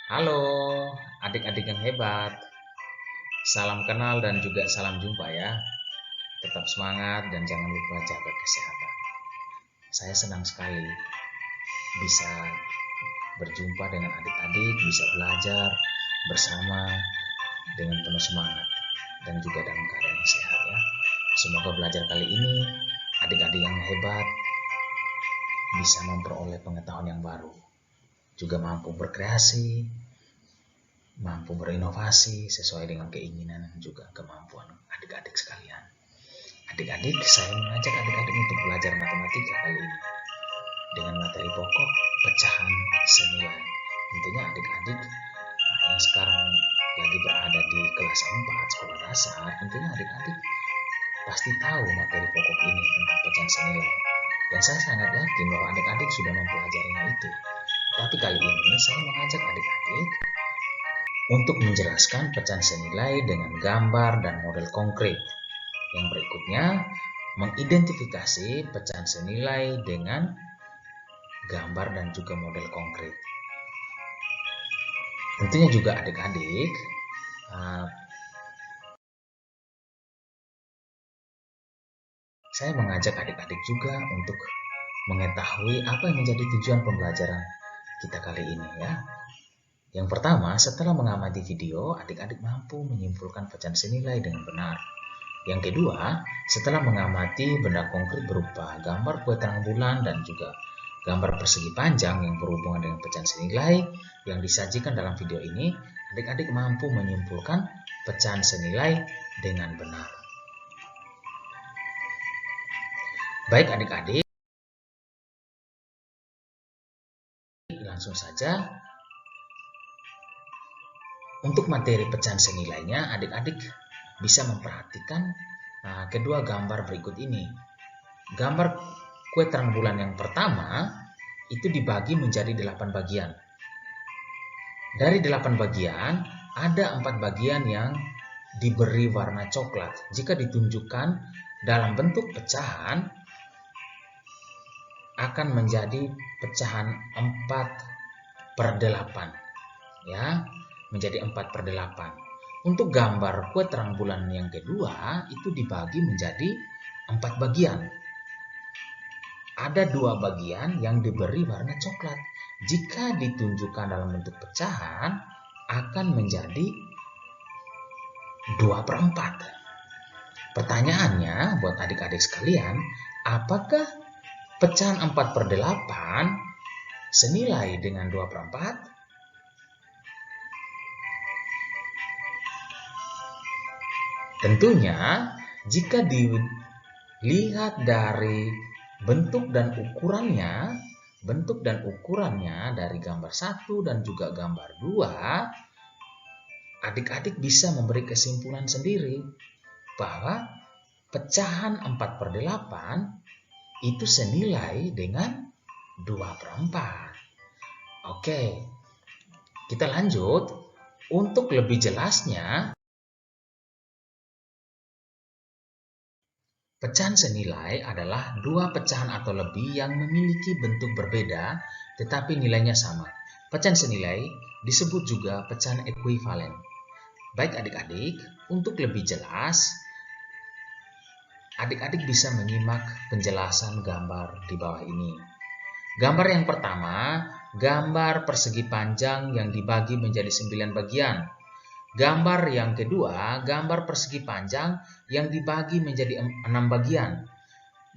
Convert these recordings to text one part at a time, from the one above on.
Halo, adik-adik yang hebat. Salam kenal dan juga salam jumpa ya. Tetap semangat dan jangan lupa jaga kesehatan. Saya senang sekali bisa berjumpa dengan adik-adik, bisa belajar bersama dengan penuh semangat dan juga dalam keadaan yang sehat ya. Semoga belajar kali ini adik-adik yang hebat bisa memperoleh pengetahuan yang baru, juga mampu berkreasi, mampu berinovasi sesuai dengan keinginan dan juga kemampuan adik-adik sekalian. Adik-adik, saya mengajak adik-adik untuk belajar matematika kali ini dengan materi pokok pecahan senilai. Tentunya adik-adik yang sekarang lagi berada di kelas 4 sekolah dasar, tentunya adik-adik pasti tahu materi pokok ini tentang pecahan senilai. Dan saya sangat yakin bahwa adik-adik sudah mempelajarinya itu. Tapi kali ini saya mengajak adik-adik untuk menjelaskan pecahan senilai dengan gambar dan model konkret. Yang berikutnya, mengidentifikasi pecahan senilai dengan gambar dan juga model konkret. Tentunya juga adik-adik saya mengajak adik-adik juga untuk mengetahui apa yang menjadi tujuan pembelajaran kita kali ini ya. Yang pertama, setelah mengamati video, adik-adik mampu menyimpulkan pecahan senilai dengan benar. Yang kedua, setelah mengamati benda konkret berupa gambar kue terang bulan dan juga gambar persegi panjang yang berhubungan dengan pecahan senilai yang disajikan dalam video ini, adik-adik mampu menyimpulkan pecahan senilai dengan benar. Baik adik-adik, langsung saja untuk materi pecahan senilainya, adik-adik bisa memperhatikan kedua gambar berikut ini. Gambar kue terang bulan yang pertama itu dibagi menjadi 8 bagian. Dari 8 bagian, ada 4 bagian yang diberi warna coklat. Jika ditunjukkan dalam bentuk pecahan, akan menjadi pecahan 4/8. Ya, menjadi 4/8. Untuk gambar kue terang bulan yang kedua, itu dibagi menjadi 4 bagian. Ada 2 bagian yang diberi warna coklat. Jika ditunjukkan dalam bentuk pecahan, akan menjadi 2/4. Pertanyaannya buat adik-adik sekalian, apakah pecahan 4/8 senilai dengan 2/4? Tentunya, jika dilihat dari bentuk dan ukurannya dari gambar 1 dan juga gambar 2, adik-adik bisa memberi kesimpulan sendiri bahwa pecahan 4/8 itu senilai dengan 2/4. Oke, kita lanjut. Untuk lebih jelasnya, pecahan senilai adalah 2 pecahan atau lebih yang memiliki bentuk berbeda tetapi nilainya sama. Pecahan senilai disebut juga pecahan ekuivalen. Baik adik-adik, untuk lebih jelas, adik-adik bisa menyimak penjelasan gambar di bawah ini. Gambar yang pertama, gambar persegi panjang yang dibagi menjadi 9 bagian. Gambar yang kedua, gambar persegi panjang yang dibagi menjadi 6 bagian.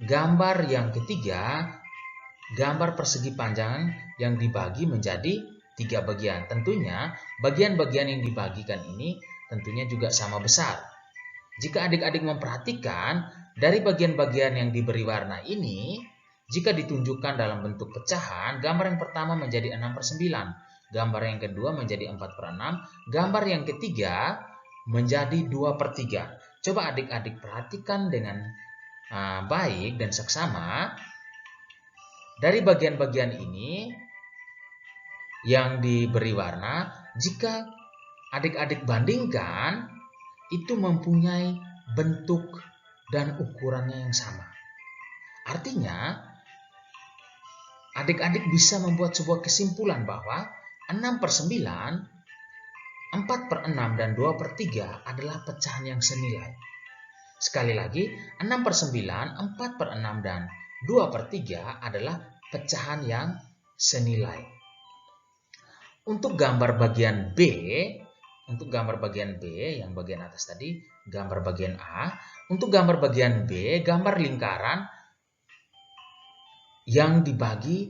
Gambar yang ketiga, gambar persegi panjang yang dibagi menjadi 3 bagian. Tentunya bagian-bagian yang dibagikan ini tentunya juga sama besar. Jika adik-adik memperhatikan dari bagian-bagian yang diberi warna ini, jika ditunjukkan dalam bentuk pecahan, gambar yang pertama menjadi 6/9. Gambar yang kedua menjadi 4/6, gambar yang ketiga menjadi 2/3. Coba adik-adik perhatikan dengan baik dan seksama. Dari bagian-bagian ini yang diberi warna, jika adik-adik bandingkan, itu mempunyai bentuk dan ukurannya yang sama. Artinya, adik-adik bisa membuat sebuah kesimpulan bahwa 6/9, 4/6, dan 2/3 adalah pecahan yang senilai. Sekali lagi, 6/9, 4/6, dan 2/3 adalah pecahan yang senilai. Untuk gambar bagian B, yang bagian atas tadi, gambar bagian A. Untuk gambar bagian B, gambar lingkaran yang dibagi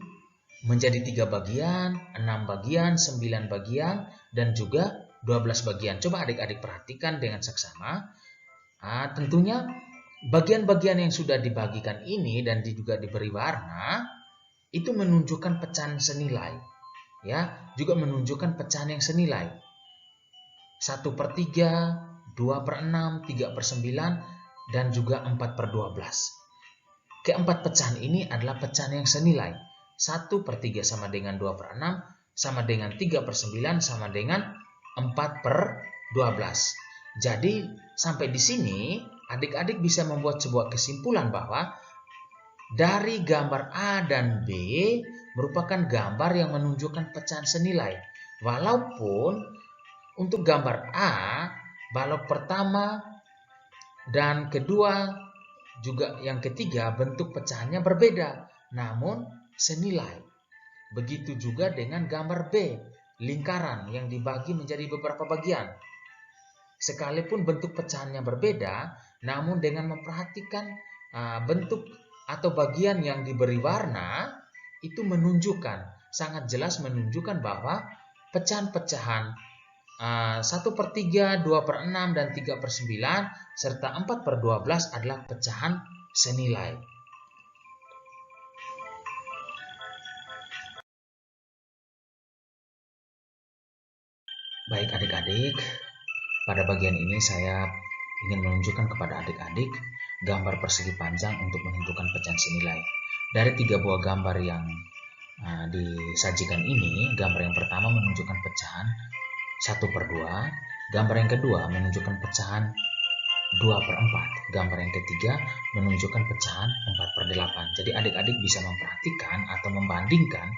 menjadi 3 bagian, 6 bagian, 9 bagian, dan juga 12 bagian. Coba adik-adik perhatikan dengan seksama. Tentunya bagian-bagian yang sudah dibagikan ini dan juga diberi warna itu menunjukkan pecahan senilai, ya, juga menunjukkan pecahan yang senilai. 1/3, 2/6, 3/9, dan juga 4/12. Keempat pecahan ini adalah pecahan yang senilai. 1/3 sama dengan 2/6, sama dengan 3/9, sama dengan 4/12. Jadi sampai di sini adik-adik bisa membuat sebuah kesimpulan bahwa dari gambar A dan B merupakan gambar yang menunjukkan pecahan senilai. Walaupun untuk gambar A, balok pertama dan kedua juga yang ketiga bentuk pecahannya berbeda, namun senilai. Begitu juga dengan gambar B, lingkaran yang dibagi menjadi beberapa bagian. Sekalipun bentuk pecahannya berbeda, namun dengan memperhatikan bentuk atau bagian yang diberi warna, itu menunjukkan, sangat jelas menunjukkan bahwa pecahan-pecahan 1/3, 2/6, dan 3/9, serta 4/12 adalah pecahan senilai. Baik adik-adik, pada bagian ini saya ingin menunjukkan kepada adik-adik gambar persegi panjang untuk menentukan pecahan senilai. Dari 3 buah gambar yang disajikan ini, gambar yang pertama menunjukkan pecahan 1/2, gambar yang kedua menunjukkan pecahan 2/4, gambar yang ketiga menunjukkan pecahan 4/8. Jadi adik-adik bisa memperhatikan atau membandingkan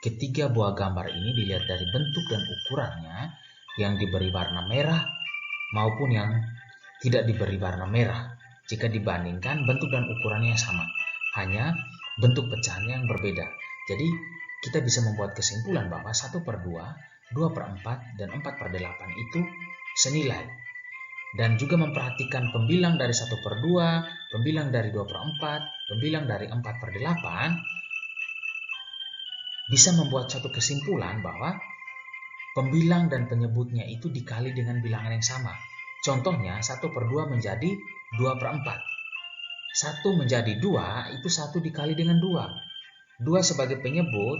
ketiga buah gambar ini dilihat dari bentuk dan ukurannya yang diberi warna merah maupun yang tidak diberi warna merah. Jika dibandingkan, bentuk dan ukurannya sama, hanya bentuk pecahannya yang berbeda. Jadi kita bisa membuat kesimpulan bahwa 1/2, 2/4, dan 4/8 itu senilai. Dan juga memperhatikan pembilang dari 1/2, pembilang dari 2/4, pembilang dari 4/8, bisa membuat satu kesimpulan bahwa pembilang dan penyebutnya itu dikali dengan bilangan yang sama. Contohnya 1/2 menjadi 2/4. 1 menjadi 2, itu 1 dikali dengan 2. 2 sebagai penyebut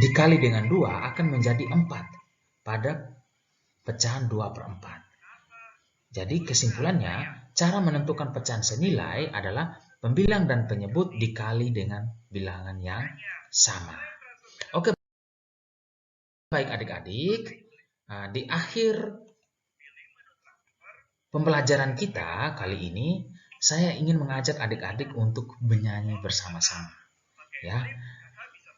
dikali dengan 2 akan menjadi 4 pada pecahan 2/4. Jadi kesimpulannya, cara menentukan pecahan senilai adalah pembilang dan penyebut dikali dengan bilangan yang sama. Oke, baik adik-adik. Di akhir pembelajaran kita kali ini, saya ingin mengajak adik-adik untuk bernyanyi bersama-sama. Ya,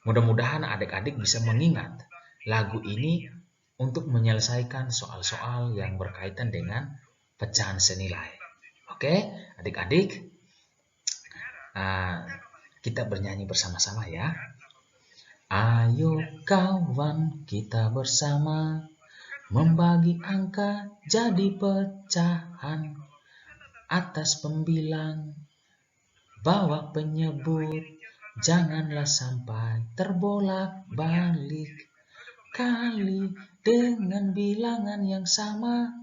mudah-mudahan adik-adik bisa mengingat lagu ini untuk menyelesaikan soal-soal yang berkaitan dengan pecahan senilai. Oke, adik-adik, kita bernyanyi bersama-sama ya. Ayo kawan, kita bersama membagi angka jadi pecahan, atas pembilang, bawah penyebut, janganlah sampai terbolak-balik. Kali dengan bilangan yang sama,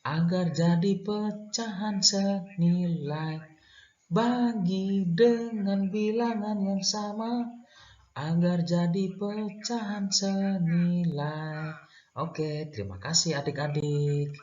agar jadi pecahan senilai. Bagi dengan bilangan yang sama, agar jadi pecahan senilai. Oke, terima kasih adik-adik.